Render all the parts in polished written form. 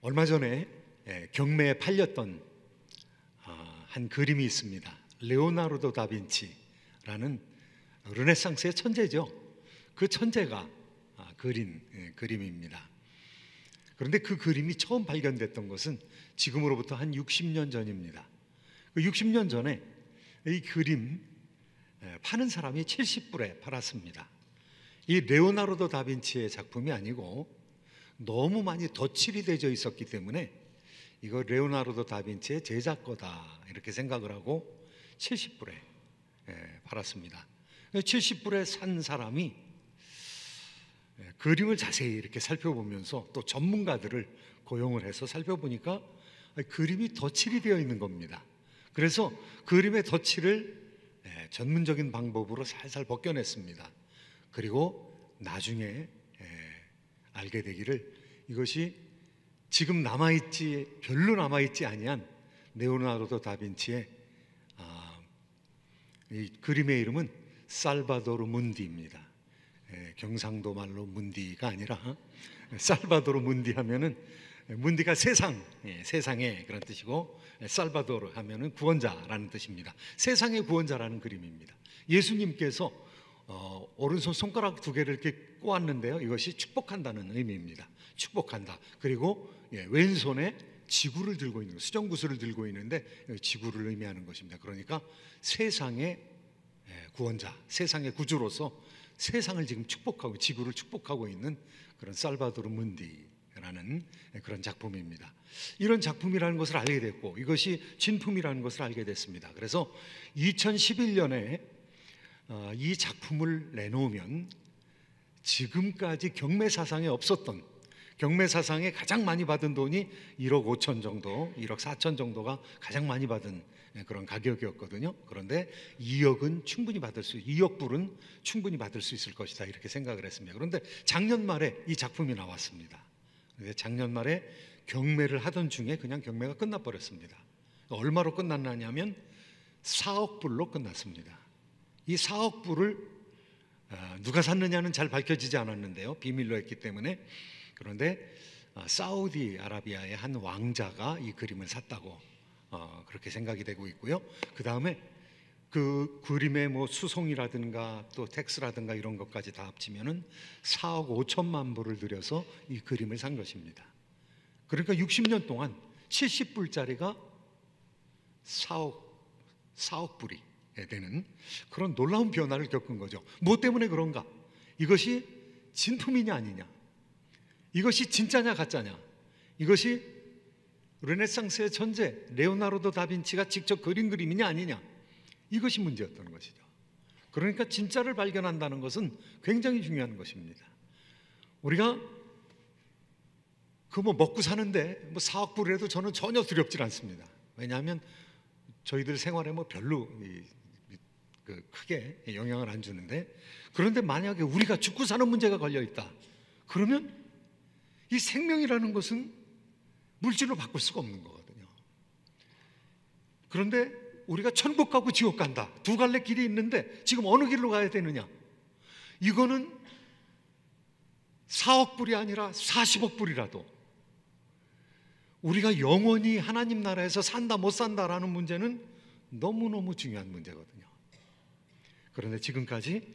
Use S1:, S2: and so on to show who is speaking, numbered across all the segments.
S1: 얼마 전에 경매에 팔렸던 한 그림이 있습니다. 레오나르도 다빈치라는 르네상스의 천재죠. 그 천재가 그린 그림입니다. 그런데 그 그림이 처음 발견됐던 것은 지금으로부터 한 60년 전입니다. 그 60년 전에 이 그림 파는 사람이 70불에 팔았습니다. 이 레오나르도 다빈치의 작품이 아니고 너무 많이 덧칠이 되어 있었기 때문에 이거 레오나르도 다빈치의 제작 거다 이렇게 생각을 하고 70불에 팔았습니다. 70불에 산 사람이 그림을 자세히 이렇게 살펴보면서 또 전문가들을 고용을 해서 살펴보니까 그림이 덧칠이 되어 있는 겁니다. 그래서 그림의 덧칠을 전문적인 방법으로 살살 벗겨냈습니다. 그리고 나중에 알게 되기를 이것이 지금 별로 남아있지 아니한 레오나르도 다빈치의 이 그림의 이름은 살바도르 문디입니다. 경상도 말로 문디가 아니라 살바도르 문디 하면은 문디가 세상의 그런 뜻이고 살바도르 하면은 구원자라는 뜻입니다. 세상의 구원자라는 그림입니다. 예수님께서 오른손 손가락 두 개를 이렇게 꼬았는데요, 이것이 축복한다는 의미입니다. 축복한다. 그리고 왼손에 지구를 들고 있는, 수정구슬을 들고 있는데 지구를 의미하는 것입니다. 그러니까 세상의 구원자, 세상의 구주로서 세상을 지금 축복하고 지구를 축복하고 있는 그런 살바도르 문디라는 그런 작품입니다. 이런 작품이라는 것을 알게 됐고 이것이 진품이라는 것을 알게 됐습니다. 그래서 2011년에 이 작품을 내놓으면 지금까지 경매 사상에 없었던, 경매 사상에 가장 많이 받은 돈이 1억 5천 정도, 1억 4천 정도가 가장 많이 받은 그런 가격이었거든요. 그런데 2억 불은 충분히 받을 수 있을 것이다 이렇게 생각을 했습니다. 그런데 작년 말에 이 작품이 나왔습니다. 작년 말에 경매를 하던 중에 그냥 경매가 끝나버렸습니다. 얼마로 끝났냐면 4억 불로 끝났습니다. 이 4억 불을 누가 샀느냐는 잘 밝혀지지 않았는데요, 비밀로 했기 때문에. 그런데 사우디아라비아의 한 왕자가 이 그림을 샀다고 그렇게 생각이 되고 있고요. 그 다음에 그 그림의 수송이라든가 또 텍스라든가 이런 것까지 다 합치면은 4억 5천만 불을 들여서 이 그림을 산 것입니다. 그러니까 60년 동안 70불짜리가 4억 불이 되는 그런 놀라운 변화를 겪은 거죠. 뭐 때문에 그런가? 이것이 진품이냐 아니냐? 이것이 진짜냐 가짜냐? 이것이 르네상스의 천재 레오나르도 다빈치가 직접 그린 그림이냐 아니냐? 이것이 문제였던 것이죠. 그러니까 진짜를 발견한다는 것은 굉장히 중요한 것입니다. 우리가 먹고 사는데 4억 불이라도 저는 전혀 두렵지 않습니다. 왜냐하면 저희들 생활에 별로 크게 영향을 안 주는데, 그런데 만약에 우리가 죽고 사는 문제가 걸려 있다 그러면 이 생명이라는 것은 물질로 바꿀 수가 없는 거거든요. 그런데 우리가 천국 가고 지옥 간다, 두 갈래 길이 있는데 지금 어느 길로 가야 되느냐? 이거는 4억 불이 아니라 40억 불이라도 우리가 영원히 하나님 나라에서 산다 못 산다라는 문제는 너무너무 중요한 문제거든요. 그런데 지금까지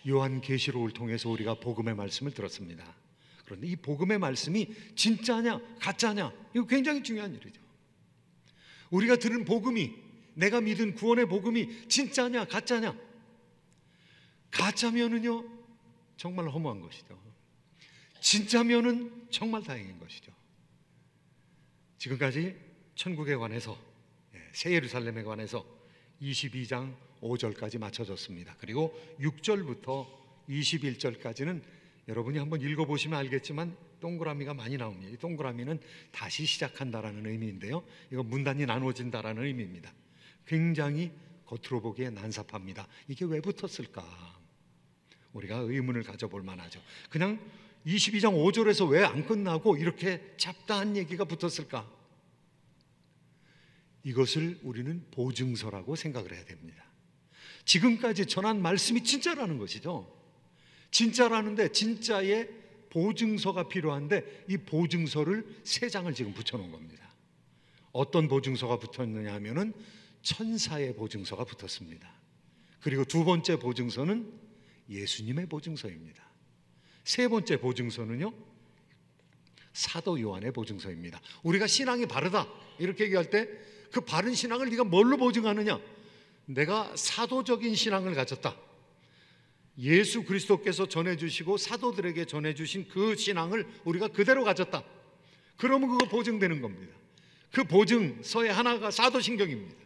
S1: 요한계시록을 통해서 우리가 복음의 말씀을 들었습니다. 그런데 이 복음의 말씀이 진짜냐 가짜냐, 이거 굉장히 중요한 일이죠. 우리가 들은 복음이, 내가 믿은 구원의 복음이 진짜냐 가짜냐? 가짜면은요 정말 허무한 것이죠. 진짜면은 정말 다행인 것이죠. 지금까지 천국에 관해서, 새 예루살렘에 관해서 22장 5절까지 맞춰졌습니다. 그리고 6절부터 21절까지는 여러분이 한번 읽어보시면 알겠지만 동그라미가 많이 나옵니다. 이 동그라미는 다시 시작한다라는 의미인데요, 이거 문단이 나눠진다라는 의미입니다. 굉장히 겉으로 보기에 난삽합니다. 이게 왜 붙었을까? 우리가 의문을 가져볼 만하죠. 그냥 22장 5절에서 왜 안 끝나고 이렇게 잡다한 얘기가 붙었을까? 이것을 우리는 보증서라고 생각을 해야 됩니다. 지금까지 전한 말씀이 진짜라는 것이죠. 진짜라는데 진짜의 보증서가 필요한데 이 보증서를 3장을 지금 붙여놓은 겁니다. 어떤 보증서가 붙었느냐 하면은 천사의 보증서가 붙었습니다. 그리고 두 번째 보증서는 예수님의 보증서입니다. 세 번째 보증서는요, 사도 요한의 보증서입니다. 우리가 신앙이 바르다 이렇게 얘기할 때 그 바른 신앙을 네가 뭘로 보증하느냐? 내가 사도적인 신앙을 가졌다. 예수 그리스도께서 전해주시고 사도들에게 전해주신 그 신앙을 우리가 그대로 가졌다. 그러면 그거 보증되는 겁니다. 그 보증서의 하나가 사도신경입니다.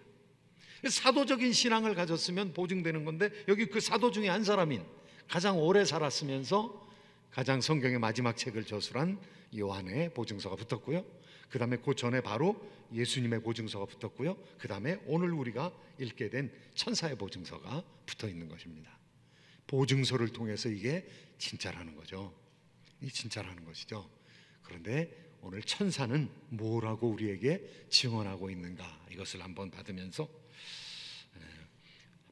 S1: 사도적인 신앙을 가졌으면 보증되는 건데, 여기 그 사도 중에 한 사람인 가장 오래 살았으면서 가장 성경의 마지막 책을 저술한 요한의 보증서가 붙었고요, 그 다음에 그 전에 바로 예수님의 보증서가 붙었고요, 그 다음에 오늘 우리가 읽게 된 천사의 보증서가 붙어 있는 것입니다. 보증서를 통해서 이게 진짜라는 거죠. 이 진짜라는 것이죠. 그런데 오늘 천사는 뭐라고 우리에게 증언하고 있는가, 이것을 한번 받으면서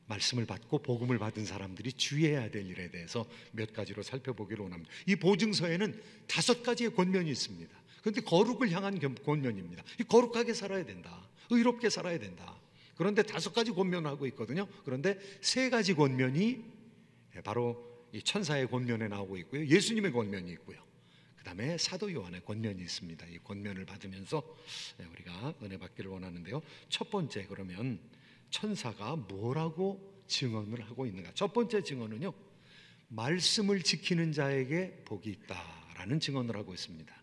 S1: 말씀을 받고 복음을 받은 사람들이 주의해야 될 일에 대해서 몇 가지로 살펴보기를 원합니다. 이 보증서에는 5가지의 권면이 있습니다. 그런데 거룩을 향한 권면입니다. 거룩하게 살아야 된다, 의롭게 살아야 된다. 그런데 5가지 권면을 하고 있거든요. 그런데 3가지 권면이 바로 이 천사의 권면에 나오고 있고요, 예수님의 권면이 있고요, 그 다음에 사도 요한의 권면이 있습니다. 이 권면을 받으면서 우리가 은혜 받기를 원하는데요, 첫 번째, 그러면 천사가 뭐라고 증언을 하고 있는가? 첫 번째 증언은요, 말씀을 지키는 자에게 복이 있다라는 증언을 하고 있습니다.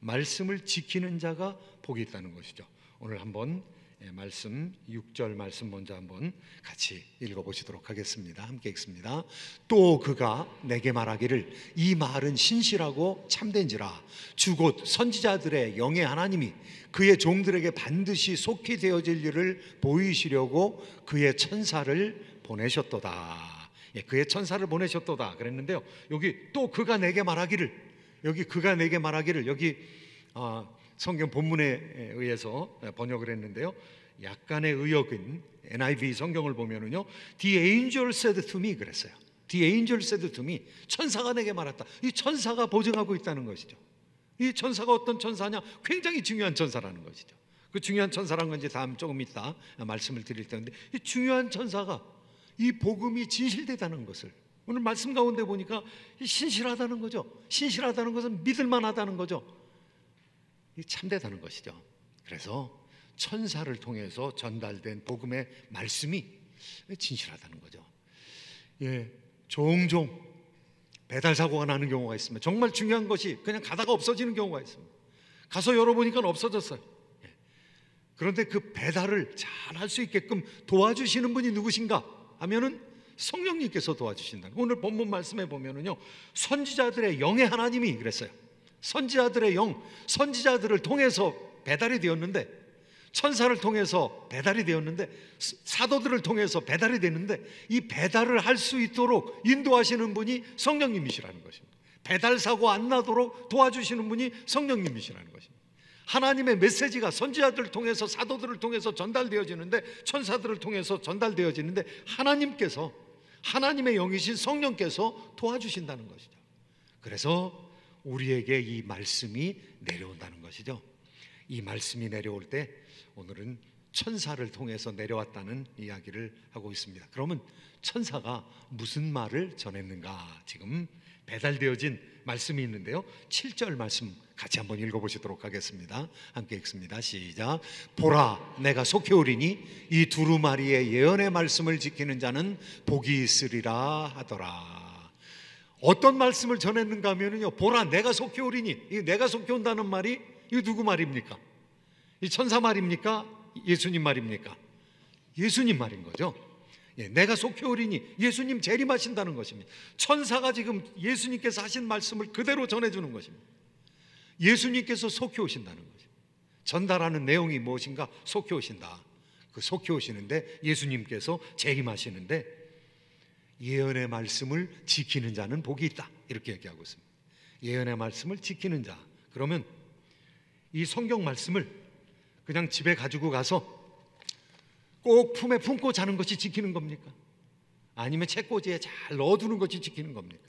S1: 말씀을 지키는 자가 복이 있다는 것이죠. 오늘 한번 말씀 6절 말씀 먼저 한번 같이 읽어보시도록 하겠습니다. 함께 읽습니다. 또 그가 내게 말하기를 이 말은 신실하고 참된지라 주 곧 선지자들의 영의 하나님이 그의 종들에게 반드시 속히 되어질 일을 보이시려고 그의 천사를 보내셨도다. 그의 천사를 보내셨도다 그랬는데요, 여기 또 그가 내게 말하기를, 여기 그가 내게 말하기를, 여기 성경 본문에 의해서 번역을 했는데요, 약간의 의역인 NIV 성경을 보면은요, The angel said to me 그랬어요. The angel said to me, 천사가 내게 말했다. 이 천사가 보증하고 있다는 것이죠. 이 천사가 어떤 천사냐? 굉장히 중요한 천사라는 것이죠. 그 중요한 천사라는 건지 다음 조금 이따 말씀을 드릴 텐데, 이 중요한 천사가 이 복음이 진실되다는 것을 오늘 말씀 가운데 보니까 신실하다는 거죠. 신실하다는 것은 믿을만하다는 거죠. 참되다는 것이죠. 그래서 천사를 통해서 전달된 복음의 말씀이 진실하다는 거죠. 종종 배달 사고가 나는 경우가 있습니다. 정말 중요한 것이 그냥 가다가 없어지는 경우가 있습니다. 가서 열어보니까 없어졌어요. 그런데 그 배달을 잘 할 수 있게끔 도와주시는 분이 누구신가 하면은 성령님께서 도와주신다. 오늘 본문 말씀에 보면은요, 선지자들의 영의 하나님이 그랬어요. 선지자들의 영, 선지자들을 통해서 배달이 되었는데, 천사를 통해서 배달이 되었는데, 사도들을 통해서 배달이 됐는데, 이 배달을 할 수 있도록 인도하시는 분이 성령님이시라는 것입니다. 배달 사고 안 나도록 도와주시는 분이 성령님이시라는 것입니다. 하나님의 메시지가 선지자들을 통해서, 사도들을 통해서 전달되어지는데, 천사들을 통해서 전달되어지는데, 하나님의 영이신 성령께서 도와주신다는 것이죠. 그래서 우리에게 이 말씀이 내려온다는 것이죠. 이 말씀이 내려올 때 오늘은 천사를 통해서 내려왔다는 이야기를 하고 있습니다. 그러면 천사가 무슨 말을 전했는가? 지금 배달되어진 말씀이 있는데요, 7절 말씀 같이 한번 읽어보시도록 하겠습니다. 함께 읽습니다. 시작. 보라, 내가 속히 오리니 이 두루마리의 예언의 말씀을 지키는 자는 복이 있으리라 하더라. 어떤 말씀을 전했는가 하면요, 보라, 내가 속히 오리니, 이 내가 속히 온다는 말이 이 누구 말입니까? 이 천사 말입니까? 예수님 말입니까? 예수님 말인 거죠. 내가 속히 오리니, 예수님 재림하신다는 것입니다. 천사가 지금 예수님께서 하신 말씀을 그대로 전해주는 것입니다. 예수님께서 속히 오신다는 거죠. 전달하는 내용이 무엇인가? 속히 오신다. 그 속히 오시는데 예수님께서 재림하시는데, 예언의 말씀을 지키는 자는 복이 있다, 이렇게 얘기하고 있습니다. 예언의 말씀을 지키는 자. 그러면 이 성경 말씀을 그냥 집에 가지고 가서 꼭 품에 품고 자는 것이 지키는 겁니까? 아니면 책꽂이에 잘 넣어두는 것이 지키는 겁니까?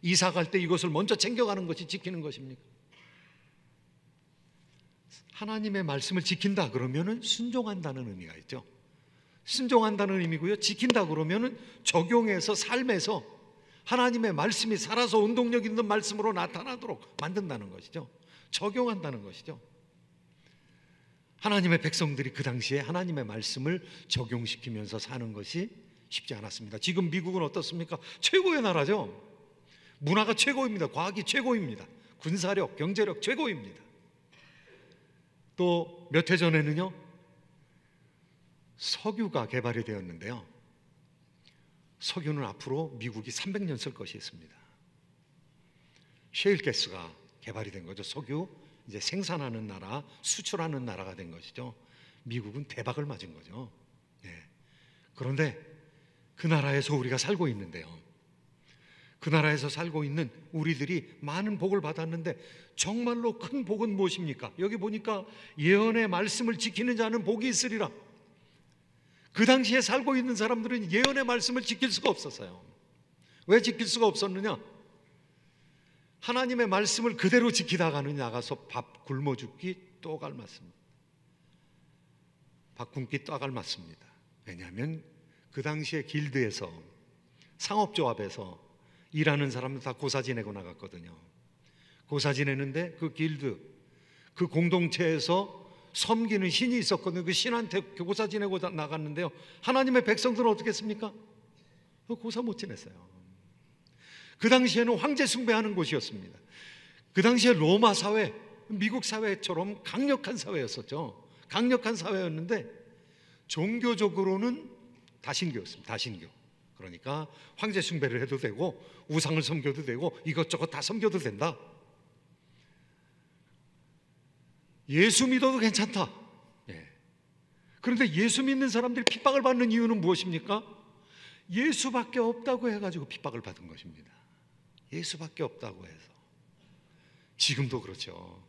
S1: 이사 갈 때 이것을 먼저 챙겨가는 것이 지키는 것입니까? 하나님의 말씀을 지킨다 그러면은 순종한다는 의미가 있죠. 순종한다는 의미고요. 지킨다 그러면은 적용해서 삶에서 하나님의 말씀이 살아서 운동력 있는 말씀으로 나타나도록 만든다는 것이죠. 적용한다는 것이죠. 하나님의 백성들이 그 당시에 하나님의 말씀을 적용시키면서 사는 것이 쉽지 않았습니다. 지금 미국은 어떻습니까? 최고의 나라죠. 문화가 최고입니다. 과학이 최고입니다. 군사력, 경제력 최고입니다. 또 몇 해 전에는요, 석유가 개발이 되었는데요, 석유는 앞으로 미국이 300년 쓸 것이 있습니다. 셰일가스가 개발이 된 거죠. 석유 이제 생산하는 나라, 수출하는 나라가 된 것이죠. 미국은 대박을 맞은 거죠. 네. 그런데 그 나라에서 우리가 살고 있는데요, 그 나라에서 살고 있는 우리들이 많은 복을 받았는데 정말로 큰 복은 무엇입니까? 여기 보니까 예언의 말씀을 지키는 자는 복이 있으리라. 그 당시에 살고 있는 사람들은 예언의 말씀을 지킬 수가 없었어요. 왜 지킬 수가 없었느냐? 하나님의 말씀을 그대로 지키다가는 나가서 밥 굶어 죽기 또 굶었습니다. 밥 굶기 또 굶었습니다. 왜냐하면 그 당시에 길드에서, 상업조합에서 일하는 사람들 다 고사 지내고 나갔거든요. 고사 지내는데 그 길드, 그 공동체에서 섬기는 신이 있었거든요. 그 신한테 고사 지내고 나갔는데요, 하나님의 백성들은 어떻게 했습니까? 고사 못 지냈어요. 그 당시에는 황제 숭배하는 곳이었습니다. 그 당시에 로마 사회, 미국 사회처럼 강력한 사회였었죠. 강력한 사회였는데 종교적으로는 다신교였습니다. 다신교. 그러니까 황제 숭배를 해도 되고 우상을 섬겨도 되고 이것저것 다 섬겨도 된다. 예수 믿어도 괜찮다. 예. 그런데 예수 믿는 사람들이 핍박을 받는 이유는 무엇입니까? 예수밖에 없다고 해가지고 핍박을 받은 것입니다. 예수밖에 없다고 해서. 지금도 그렇죠.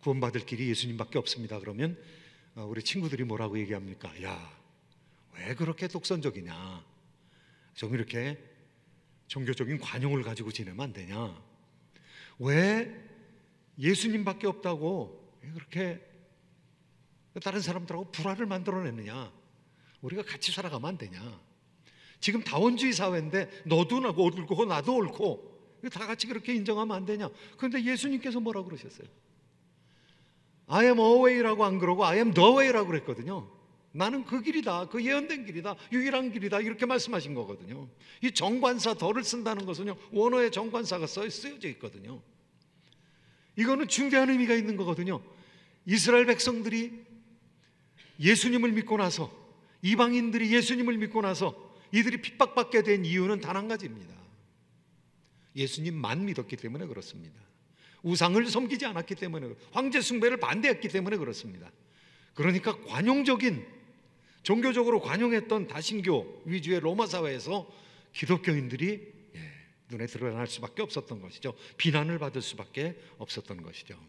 S1: 구원받을 길이 예수님밖에 없습니다. 그러면 우리 친구들이 뭐라고 얘기합니까? 야, 왜 그렇게 독선적이냐? 좀 이렇게 종교적인 관용을 가지고 지내면 안 되냐? 왜 예수님밖에 없다고 그렇게 다른 사람들하고 불화를 만들어내느냐? 우리가 같이 살아가면 안 되냐? 지금 다원주의 사회인데 너도 옳고 나도 옳고 다 같이 그렇게 인정하면 안 되냐? 그런데 예수님께서 뭐라고 그러셨어요? I am a way라고 안 그러고 I am the way라고 그랬거든요. 나는 그 길이다, 그 예언된 길이다, 유일한 길이다, 이렇게 말씀하신 거거든요. 이 정관사 더를 쓴다는 것은요, 원어에 정관사가 쓰여져 있거든요. 이거는 중대한 의미가 있는 거거든요. 이스라엘 백성들이 예수님을 믿고 나서, 이방인들이 예수님을 믿고 나서 이들이 핍박받게 된 이유는 단 한 가지입니다. 예수님만 믿었기 때문에 그렇습니다. 우상을 섬기지 않았기 때문에, 황제 숭배를 반대했기 때문에 그렇습니다. 그러니까 관용적인, 종교적으로 관용했던 다신교 위주의 로마 사회에서 기독교인들이 눈에 드러날 수밖에 없었던 것이죠. 비난을 받을 수밖에 없었던 것이죠.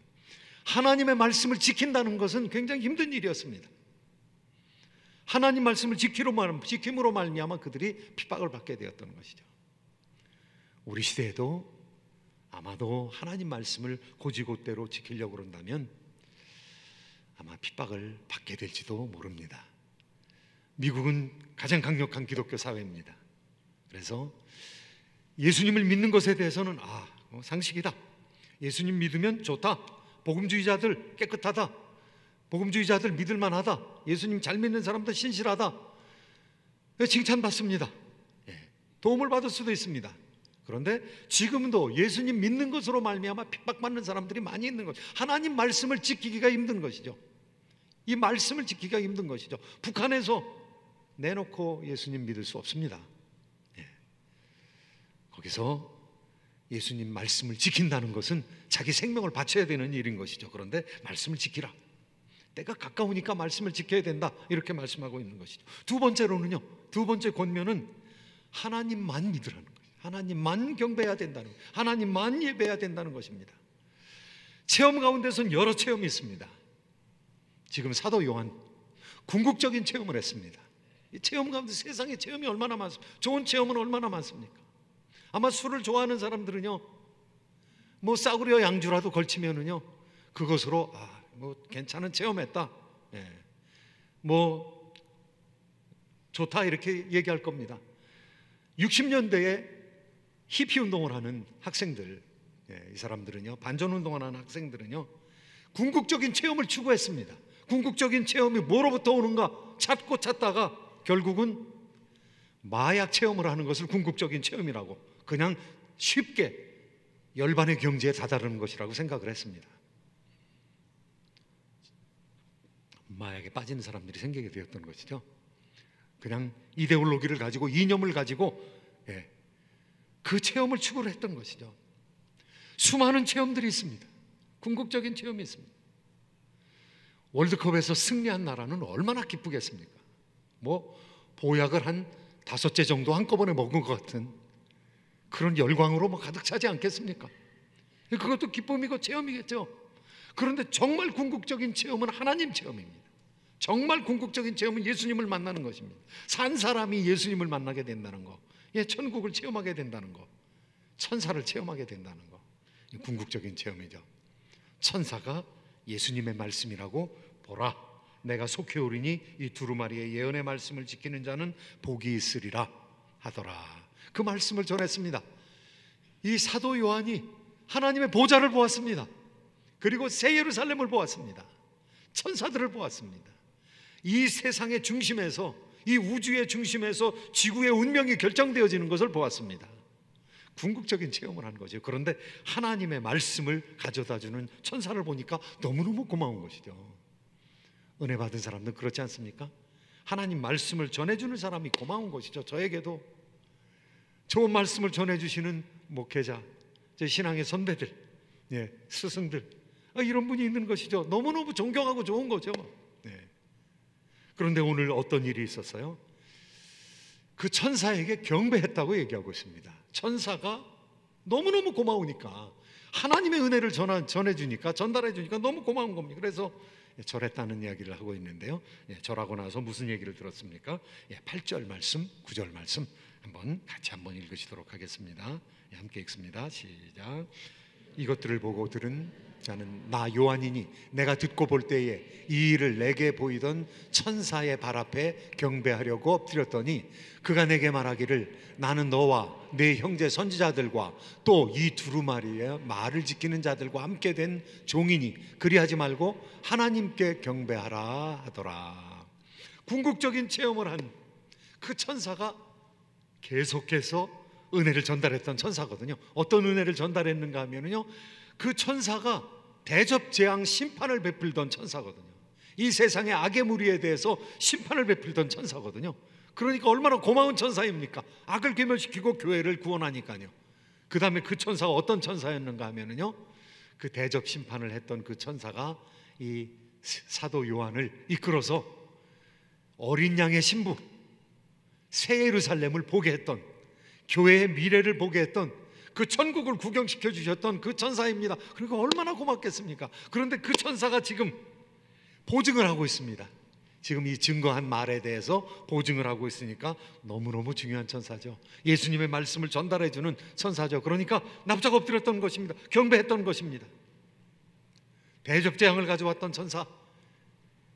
S1: 하나님의 말씀을 지킨다는 것은 굉장히 힘든 일이었습니다. 하나님 말씀을 지킴으로 말미암아 그들이 핍박을 받게 되었던 것이죠. 우리 시대에도 아마도 하나님 말씀을 고지고대로 지키려고 그런다면 아마 핍박을 받게 될지도 모릅니다. 미국은 가장 강력한 기독교 사회입니다. 그래서 예수님을 믿는 것에 대해서는 상식이다. 예수님 믿으면 좋다. 복음주의자들 깨끗하다. 복음주의자들 믿을만하다. 예수님 잘 믿는 사람들 신실하다. 칭찬받습니다. 도움을 받을 수도 있습니다. 그런데 지금도 예수님 믿는 것으로 말미암아 핍박받는 사람들이 많이 있는 것. 하나님 말씀을 지키기가 힘든 것이죠. 이 말씀을 지키기가 힘든 것이죠. 북한에서 내놓고 예수님 믿을 수 없습니다. 거기서 예수님 말씀을 지킨다는 것은 자기 생명을 바쳐야 되는 일인 것이죠. 그런데 말씀을 지키라. 때가 가까우니까 말씀을 지켜야 된다. 이렇게 말씀하고 있는 것이죠. 두 번째로는요, 두 번째 권면은 하나님만 믿으라는 거예요. 하나님만 경배해야 된다는 거예요. 하나님만 예배해야 된다는 것입니다. 체험 가운데서는 여러 체험이 있습니다. 지금 사도 요한 궁극적인 체험을 했습니다. 이 체험 가운데 세상에 체험이 얼마나 많습니까? 좋은 체험은 얼마나 많습니까? 아마 술을 좋아하는 사람들은요, 뭐 싸구려 양주라도 걸치면은요, 그것으로 뭐 괜찮은 체험했다, 뭐 좋다 이렇게 얘기할 겁니다. 60년대에 히피 운동을 하는 학생들, 이 사람들은요, 반전 운동을 하는 학생들은요, 궁극적인 체험을 추구했습니다. 궁극적인 체험이 뭐로부터 오는가 찾고 찾다가 결국은 마약 체험을 하는 것을 궁극적인 체험이라고, 그냥 쉽게 열반의 경지에 다다르는 것이라고 생각을 했습니다. 마약에 빠지는 사람들이 생기게 되었던 것이죠. 그냥 이데올로기를 가지고, 이념을 가지고 그 체험을 추구를 했던 것이죠. 수많은 체험들이 있습니다. 궁극적인 체험이 있습니다. 월드컵에서 승리한 나라는 얼마나 기쁘겠습니까? 뭐 보약을 한 5째 정도 한꺼번에 먹은 것 같은 그런 열광으로 뭐 가득 차지 않겠습니까? 그것도 기쁨이고 체험이겠죠. 그런데 정말 궁극적인 체험은 하나님 체험입니다. 정말 궁극적인 체험은 예수님을 만나는 것입니다. 산 사람이 예수님을 만나게 된다는 거, 천국을 체험하게 된다는 거, 천사를 체험하게 된다는 거, 궁극적인 체험이죠. 천사가 예수님의 말씀이라고, 보라 내가 속히 오리니 이 두루마리의 예언의 말씀을 지키는 자는 복이 있으리라 하더라. 그 말씀을 전했습니다. 이 사도 요한이 하나님의 보좌를 보았습니다. 그리고 새 예루살렘을 보았습니다. 천사들을 보았습니다. 이 세상의 중심에서, 이 우주의 중심에서 지구의 운명이 결정되어지는 것을 보았습니다. 궁극적인 체험을 한 거죠. 그런데 하나님의 말씀을 가져다주는 천사를 보니까 너무너무 고마운 것이죠. 은혜 받은 사람들은 그렇지 않습니까? 하나님 말씀을 전해주는 사람이 고마운 것이죠. 저에게도 좋은 말씀을 전해주시는 목회자, 제 신앙의 선배들, 스승들, 이런 분이 있는 것이죠. 너무너무 존경하고 좋은 거죠. 그런데 오늘 어떤 일이 있었어요? 그 천사에게 경배했다고 얘기하고 있습니다. 천사가 너무너무 고마우니까, 하나님의 은혜를 전해주니까, 전달해주니까 너무 고마운 겁니다. 그래서 절했다는 이야기를 하고 있는데요, 절하고 나서 무슨 얘기를 들었습니까? 8절 말씀, 9절 말씀 같이 한번 읽으시도록 하겠습니다. 함께 읽습니다. 시작. 이것들을 보고 들은 자는 나 요한이니 내가 듣고 볼 때에 이 일을 내게 보이던 천사의 발 앞에 경배하려고 엎드렸더니 그가 내게 말하기를 나는 너와 네 형제 선지자들과 또 이 두루마리의 말을 지키는 자들과 함께 된 종이니 그리하지 말고 하나님께 경배하라 하더라. 궁극적인 체험을 한 그 천사가 계속해서 은혜를 전달했던 천사거든요. 어떤 은혜를 전달했는가 하면요, 그 천사가 대접재앙 심판을 베풀던 천사거든요. 이 세상의 악의 무리에 대해서 심판을 베풀던 천사거든요. 그러니까 얼마나 고마운 천사입니까? 악을 괴멸시키고 교회를 구원하니까요. 그 다음에 그 천사가 어떤 천사였는가 하면요, 그 대접 심판을 했던 그 천사가 이 사도 요한을 이끌어서 어린 양의 신부 새 예루살렘을 보게 했던, 교회의 미래를 보게 했던, 그 천국을 구경시켜 주셨던 그 천사입니다. 그러니까 얼마나 고맙겠습니까? 그런데 그 천사가 지금 보증을 하고 있습니다. 지금 이 증거한 말에 대해서 보증을 하고 있으니까 너무너무 중요한 천사죠. 예수님의 말씀을 전달해 주는 천사죠. 그러니까 납작 엎드렸던 것입니다. 경배했던 것입니다. 대접재앙을 가져왔던 천사,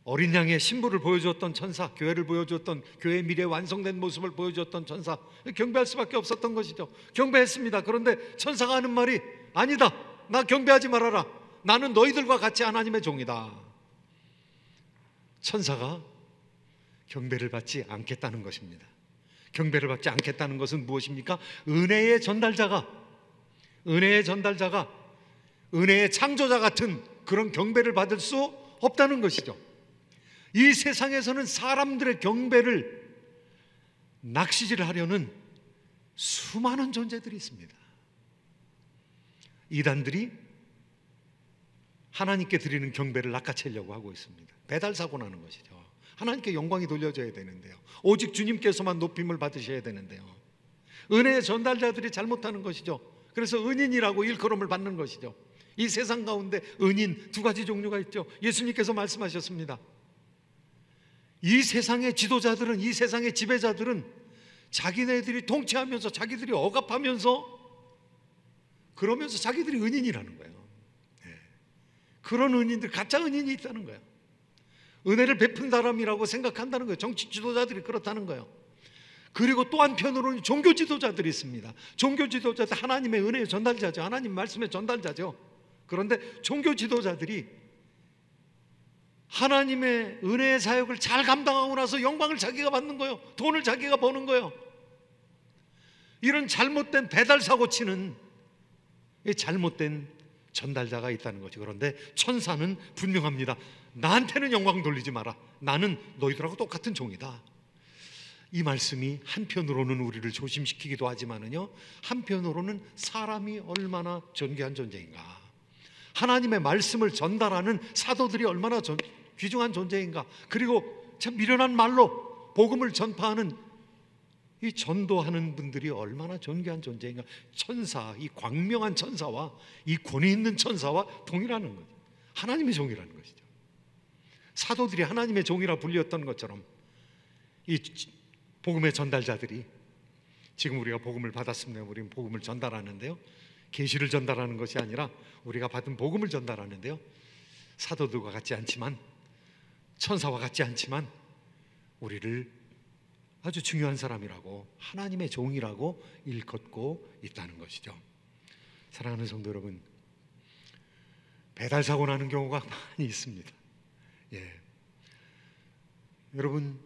S1: 어린 양의 신부를 보여주었던 천사, 교회를 보여주었던, 교회의 미래 완성된 모습을 보여주었던 천사, 경배할 수밖에 없었던 것이죠. 경배했습니다. 그런데 천사가 하는 말이 아니다, 나 경배하지 말아라, 나는 너희들과 같이 하나님의 종이다. 천사가 경배를 받지 않겠다는 것입니다. 경배를 받지 않겠다는 것은 무엇입니까? 은혜의 전달자가 은혜의 창조자 같은 그런 경배를 받을 수 없다는 것이죠. 이 세상에서는 사람들의 경배를 낚시질을 하려는 수많은 존재들이 있습니다. 이단들이 하나님께 드리는 경배를 낚아채려고 하고 있습니다. 배달사고 나는 것이죠. 하나님께 영광이 돌려져야 되는데요, 오직 주님께서만 높임을 받으셔야 되는데요, 은혜의 전달자들이 잘못하는 것이죠. 그래서 은인이라고 일컬음을 받는 것이죠. 이 세상 가운데 은인 두 가지 종류가 있죠. 예수님께서 말씀하셨습니다. 이 세상의 지도자들은, 이 세상의 지배자들은 자기네들이 통치하면서 자기들이 억압하면서 그러면서 자기들이 은인이라는 거예요. 그런 은인들, 가짜 은인이 있다는 거예요. 은혜를 베푼 사람이라고 생각한다는 거예요. 정치 지도자들이 그렇다는 거예요. 그리고 또 한편으로는 종교 지도자들이 있습니다. 종교 지도자들 하나님의 은혜의 전달자죠. 하나님 말씀의 전달자죠. 그런데 종교 지도자들이 하나님의 은혜의 사역을 잘 감당하고 나서 영광을 자기가 받는 거예요. 돈을 자기가 버는 거예요. 이런 잘못된 배달 사고 치는 잘못된 전달자가 있다는 거죠. 그런데 천사는 분명합니다. 나한테는 영광 돌리지 마라. 나는 너희들하고 똑같은 종이다. 이 말씀이 한편으로는 우리를 조심시키기도 하지만은요, 한편으로는 사람이 얼마나 존귀한 존재인가, 하나님의 말씀을 전달하는 사도들이 얼마나 귀중한 존재인가, 그리고 참 미련한 말로 복음을 전파하는 이 전도하는 분들이 얼마나 존귀한 존재인가. 천사, 이 광명한 천사와 이 권위 있는 천사와 동일하는 거죠. 하나님의 종이라는 것이죠. 사도들이 하나님의 종이라 불렸던 것처럼 이 복음의 전달자들이, 지금 우리가 복음을 받았습니다. 우리는 복음을 전달하는데요, 계시를 전달하는 것이 아니라 우리가 받은 복음을 전달하는데요, 사도들과 같지 않지만, 천사와 같지 않지만 우리를 아주 중요한 사람이라고, 하나님의 종이라고 일컫고 있다는 것이죠. 사랑하는 성도 여러분, 배달 사고 나는 경우가 많이 있습니다. 여러분,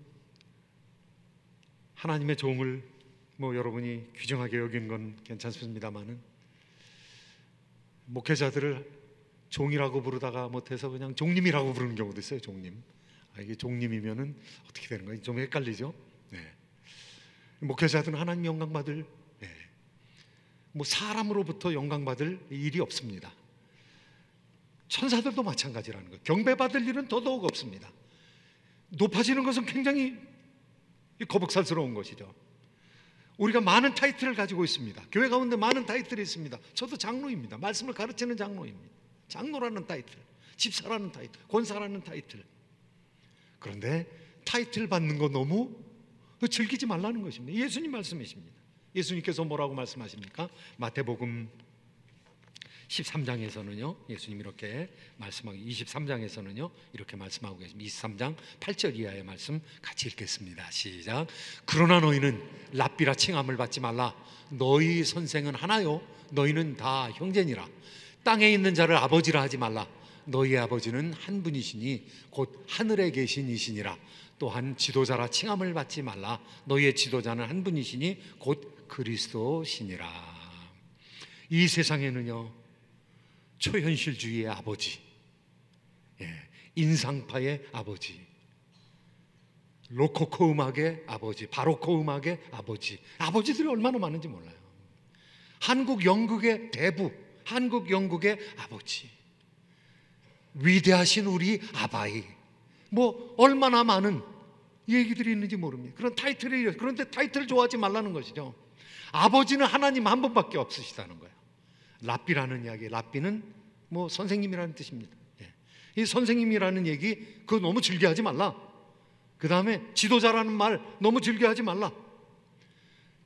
S1: 하나님의 종을 여러분이 귀중하게 여긴 건 괜찮습니다만은, 목회자들을 종이라고 부르다가 못해서 그냥 종님이라고 부르는 경우도 있어요. 종님. 이게 종님이면은 어떻게 되는 거예요? 좀 헷갈리죠. 목회자들은 하나님 영광 받을, 사람으로부터 영광 받을 일이 없습니다. 천사들도 마찬가지라는 거예요. 경배 받을 일은 더더욱 없습니다. 높아지는 것은 굉장히 거북살스러운 것이죠. 우리가 많은 타이틀을 가지고 있습니다. 교회 가운데 많은 타이틀이 있습니다. 저도 장로입니다. 말씀을 가르치는 장로입니다. 장로라는 타이틀, 집사라는 타이틀, 권사라는 타이틀. 그런데 타이틀 받는 거 너무 즐기지 말라는 것입니다. 예수님 말씀이십니다. 예수님께서 뭐라고 말씀하십니까? 마태복음 13장에서는요, 예수님 이렇게 말씀하고, 23장에서는요 이렇게 말씀하고 계십니다. 23장 8절 이하의 말씀 같이 읽겠습니다. 시작. 그러나 너희는 랍비라 칭함을 받지 말라. 너희 선생은 하나요, 너희는 다 형제니라. 땅에 있는 자를 아버지라 하지 말라. 너희 아버지는 한 분이시니 곧 하늘에 계신 이시니라. 또한 지도자라 칭함을 받지 말라. 너희의 지도자는 한 분이시니 곧 그리스도시니라. 이 세상에는요, 초현실주의의 아버지, 인상파의 아버지, 로코코 음악의 아버지, 바로코 음악의 아버지, 아버지들이 얼마나 많은지 몰라요. 한국 연극의 대부, 한국 연극의 아버지, 위대하신 우리 아바이, 얼마나 많은 얘기들이 있는지 모릅니다. 그런 타이틀이, 그런데 타이틀을 좋아하지 말라는 것이죠. 아버지는 하나님 한 분밖에 없으시다는 거예요. 랍비라는 이야기, 랍비는 선생님이라는 뜻입니다. 이 선생님이라는 얘기, 그거 너무 즐겨하지 말라. 그 다음에 지도자라는 말 너무 즐겨하지 말라.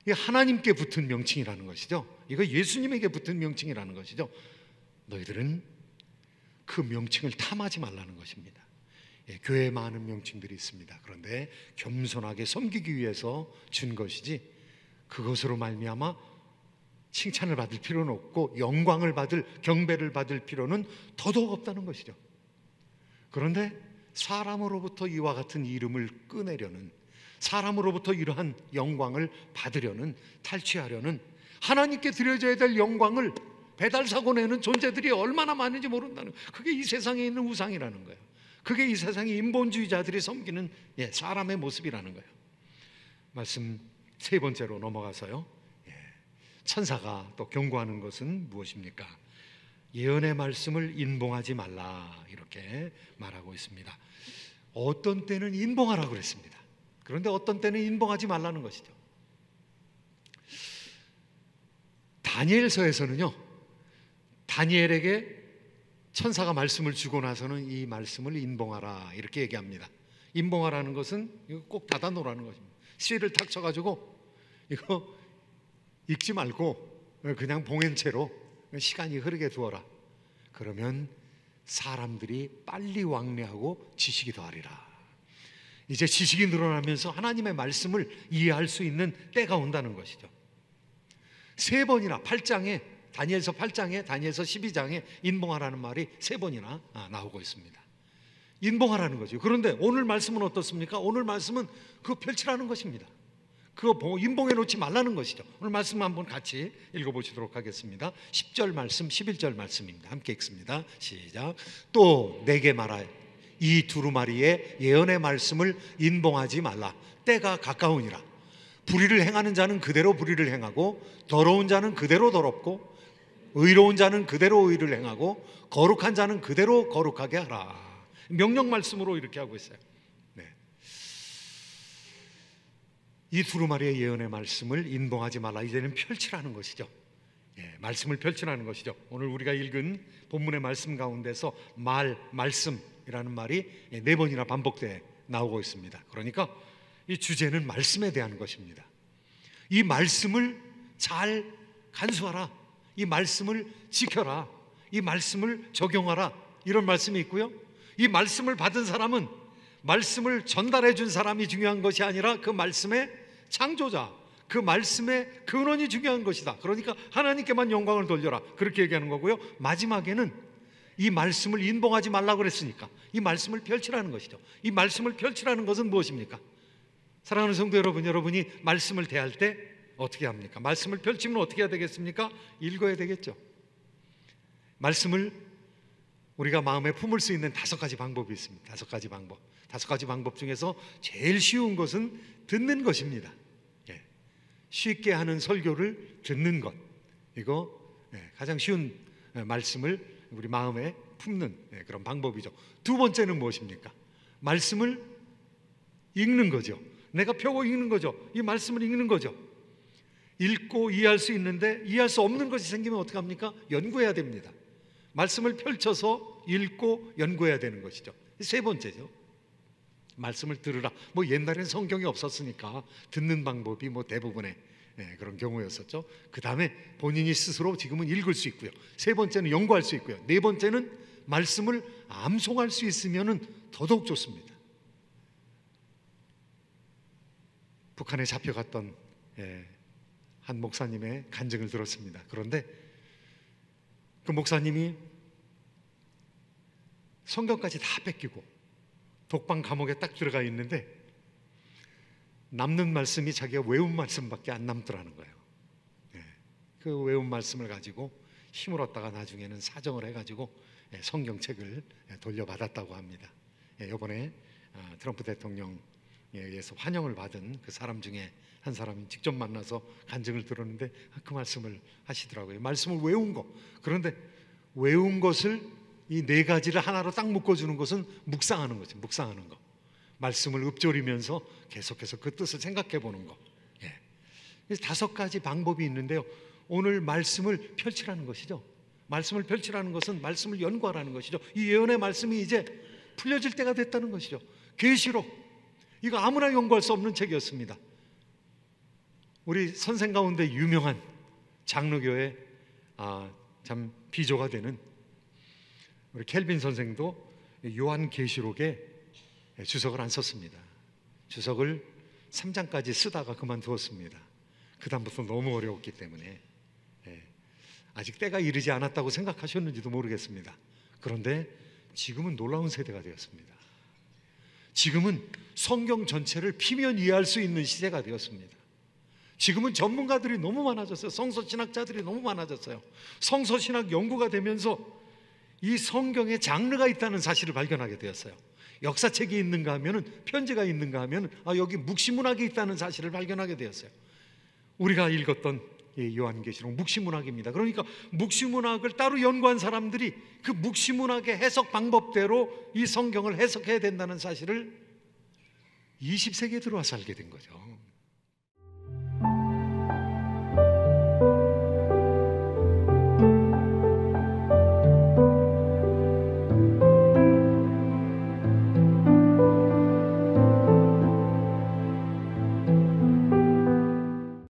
S1: 이게 하나님께 붙은 명칭이라는 것이죠. 이거 예수님에게 붙은 명칭이라는 것이죠. 너희들은 그 명칭을 탐하지 말라는 것입니다. 교회에 많은 명칭들이 있습니다. 그런데 겸손하게 섬기기 위해서 준 것이지, 그것으로 말미암아 칭찬을 받을 필요는 없고 영광을 받을, 경배를 받을 필요는 더더욱 없다는 것이죠. 그런데 사람으로부터 이와 같은 이름을 꺼내려는, 사람으로부터 이러한 영광을 받으려는, 탈취하려는, 하나님께 드려져야 될 영광을 배달사고 내는 존재들이 얼마나 많은지 모른다는 거예요. 그게 이 세상에 있는 우상이라는 거예요. 그게 이 세상의 인본주의자들이 섬기는 사람의 모습이라는 거예요. 말씀 세 번째로 넘어가서요, 천사가 또 경고하는 것은 무엇입니까? 예언의 말씀을 인봉하지 말라, 이렇게 말하고 있습니다. 어떤 때는 인봉하라고 그랬습니다. 그런데 어떤 때는 인봉하지 말라는 것이죠. 다니엘서에서는요, 다니엘에게 천사가 말씀을 주고 나서는 이 말씀을 인봉하라, 이렇게 얘기합니다. 인봉하라는 것은 꼭 닫아놓으라는 것입니다. 시를 탁 쳐가지고 이거 읽지 말고 그냥 봉인 채로 시간이 흐르게 두어라. 그러면 사람들이 빨리 왕래하고 지식이 더하리라. 이제 지식이 늘어나면서 하나님의 말씀을 이해할 수 있는 때가 온다는 것이죠. 3번이나 8장에, 다니엘서 8장에, 다니엘서 12장에 인봉하라는 말이 3번이나 나오고 있습니다. 인봉하라는 거죠. 그런데 오늘 말씀은 어떻습니까? 오늘 말씀은 그거 펼치라는 것입니다. 그거 인봉해 놓지 말라는 것이죠. 오늘 말씀 한번 같이 읽어보시도록 하겠습니다. 10절 말씀, 11절 말씀입니다. 함께 읽습니다. 시작. 또 내게 말하여 이 두루마리의 예언의 말씀을 인봉하지 말라. 때가 가까우니라. 불의를 행하는 자는 그대로 불의를 행하고, 더러운 자는 그대로 더럽고, 의로운 자는 그대로 의를 행하고, 거룩한 자는 그대로 거룩하게 하라. 명령 말씀으로 이렇게 하고 있어요. 네. 이 두루마리의 예언의 말씀을 인봉하지 말라. 이제는 펼치라는 것이죠. 예, 말씀을 펼치라는 것이죠. 오늘 우리가 읽은 본문의 말씀 가운데서 말씀이라는 말이 4번이나 반복돼 나오고 있습니다. 그러니까 이 주제는 말씀에 대한 것입니다. 이 말씀을 잘 간수하라. 이 말씀을 지켜라. 이 말씀을 적용하라. 이런 말씀이 있고요. 이 말씀을 받은 사람은 말씀을 전달해 준 사람이 중요한 것이 아니라 그 말씀의 창조자, 그 말씀의 근원이 중요한 것이다. 그러니까 하나님께만 영광을 돌려라. 그렇게 얘기하는 거고요. 마지막에는 이 말씀을 인봉하지 말라고 그랬으니까 이 말씀을 펼치라는 것이죠. 이 말씀을 펼치라는 것은 무엇입니까? 사랑하는 성도 여러분, 여러분이 말씀을 대할 때 어떻게 합니까? 말씀을 펼치면 어떻게 해야 되겠습니까? 읽어야 되겠죠. 말씀을 우리가 마음에 품을 수 있는 5가지 방법이 있습니다. 5가지 방법. 5가지 방법 중에서 제일 쉬운 것은 듣는 것입니다. 예. 쉽게 하는 설교를 듣는 것. 이거 가장 쉬운 말씀을 우리 마음에 품는 그런 방법이죠. 2번째는 무엇입니까? 말씀을 읽는 거죠. 내가 펴고 읽는 거죠. 이 말씀을 읽는 거죠. 읽고 이해할 수 있는데 이해할 수 없는 것이 생기면 어떻게 합니까? 연구해야 됩니다. 말씀을 펼쳐서 읽고 연구해야 되는 것이죠. 3번째죠. 말씀을 들으라. 옛날엔 성경이 없었으니까 듣는 방법이 대부분의 그런 경우였었죠. 그 다음에 본인이 스스로 지금은 읽을 수 있고요. 3번째는 연구할 수 있고요. 4번째는 말씀을 암송할 수 있으면 더더욱 좋습니다. 북한에 잡혀갔던 한 목사님의 간증을 들었습니다. 그런데 그 목사님이 성경까지 다 뺏기고 독방 감옥에 딱 들어가 있는데 남는 말씀이 자기가 외운 말씀밖에 안 남더라는 거예요. 그 외운 말씀을 가지고 힘을 얻다가 나중에는 사정을 해가지고 성경책을 돌려받았다고 합니다. 이번에 트럼프 대통령에 의해서 환영을 받은 그 사람 중에 한 사람이 직접 만나서 간증을 들었는데 그 말씀을 하시더라고요. 말씀을 외운 거. 그런데 외운 것을 이 4가지를 하나로 딱 묶어주는 것은 묵상하는 거죠. 묵상하는 거. 말씀을 읊조리면서 계속해서 그 뜻을 생각해 보는 거. 그래서 5가지 방법이 있는데요. 오늘 말씀을 펼치라는 것이죠. 말씀을 펼치라는 것은 말씀을 연구하라는 것이죠. 이 예언의 말씀이 이제 풀려질 때가 됐다는 것이죠. 계시록. 이거 아무나 연구할 수 없는 책이었습니다. 우리 선생 가운데 유명한 장로교의 참 비조가 되는 우리 켈빈 선생도 요한계시록에 주석을 안 썼습니다. 주석을 3장까지 쓰다가 그만두었습니다. 그 다음부터 너무 어려웠기 때문에 아직 때가 이르지 않았다고 생각하셨는지도 모르겠습니다. 그런데 지금은 놀라운 세대가 되었습니다. 지금은 성경 전체를 피면 이해할 수 있는 시대가 되었습니다. 지금은 전문가들이 너무 많아졌어요. 성서신학자들이 너무 많아졌어요. 성서신학 연구가 되면서 이 성경에 장르가 있다는 사실을 발견하게 되었어요. 역사책이 있는가 하면은, 편지가 있는가 하면은 여기 묵시문학이 있다는 사실을 발견하게 되었어요. 우리가 읽었던 이 요한계시록 묵시문학입니다. 그러니까 묵시문학을 따로 연구한 사람들이 그 묵시문학의 해석 방법대로 이 성경을 해석해야 된다는 사실을 20세기에 들어와서 알게 된 거죠.